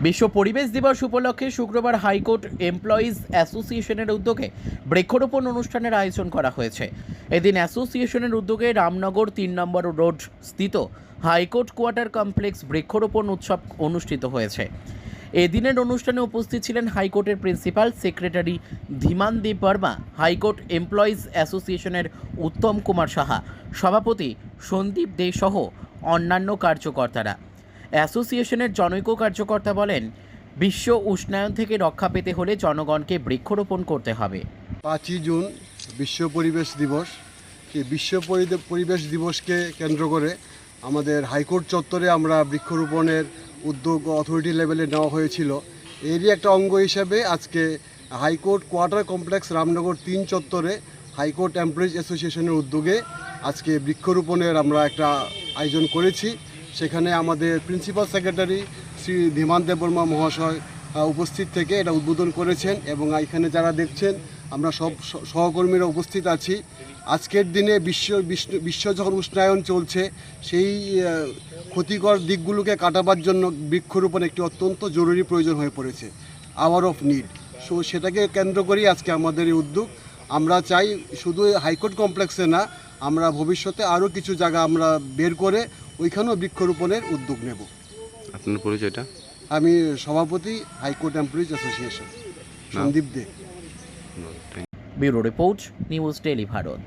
বিশ্ব পরিবেশ দিবস উপলক্ষে শুক্রবার হাইকোর্ট এমপ্লয়িজ অ্যাসোসিয়েশনের উদ্যোগে বৃক্ষরোপণ অনুষ্ঠানের আয়োজন করা হয়েছে। এদিন অ্যাসোসিয়েশনের উদ্যোগে রামনগর ৩ নম্বর রোড স্থিত হাইকোর্ট কোয়ার্টার কমপ্লেক্স বৃক্ষরোপণ উৎসব অনুষ্ঠিত হয়েছে। এদিনের অনুষ্ঠানে উপস্থিত ছিলেন হাইকোর্টের principal secretary Dhimandeep Barma, high court employees অ্যাসোসিয়েশনের উত্তম কুমার সাহা, সভাপতি সন্দীপ দে সহ অন্যান্য কার্যকর্তারা। অ্যাসোসিয়েশনের জনৈক কার্যকর্তা বলেন, বিশ্ব উষ্ণায়ন থেকে রক্ষা পেতে হলে জনগণকে বৃক্ষরোপণ করতে হবে। 5ই জুন বিশ্ব পরিবেশ দিবস। এই বিশ্ব পরিবেশ দিবসকে কেন্দ্র করে আমাদের হাইকোর্ট চত্বরে আমরা বৃক্ষরোপণের উদ্যোগ অথরিটি লেভেলে নেওয়া হয়েছিল। এরই একটা অঙ্গ হিসাবে আজকে হাইকোর্ট কোয়ার্টার কমপ্লেক্স রামনগর 3 চত্বরে হাইকোর্ট এমপ্লয়িজ অ্যাসোসিয়েশনের উদ্যোগে আজকে বৃক্ষরোপণের আমরা একটা আয়োজন করেছি। সেখানে আমাদের প্রিন্সিপাল সেক্রেটারি শ্রী ধীমান দেব বর্মা মহাশয় উপস্থিত থেকে এটা উদ্বোধন করেছেন এবং এখানে যারা দেখছেন আমরা সব সহকর্মীরা উপস্থিত আছি। আজকের দিনে বিশ্ব যখন উষ্ণায়ন চলছে, সেই ক্ষতিকর দিকগুলোকে কাটাবার জন্য বৃক্ষরোপণ একটি অত্যন্ত জরুরি প্রয়োজন হয়ে পড়েছে, আওয়ার অফ নিড। সো সেটাকে কেন্দ্র করেই আজকে আমাদের এই উদ্যোগ। আমরা চাই শুধু হাইকোর্ট কমপ্লেক্সে না, আমরা ভবিষ্যতে আরও কিছু জায়গা আমরা বের করে ওইখানেও বৃক্ষরোপণের উদ্যোগ নেব। আপনার পরিচয়টা? আমি সভাপতি high court employees association, Sandip De. Bureau report, news daily Bharat.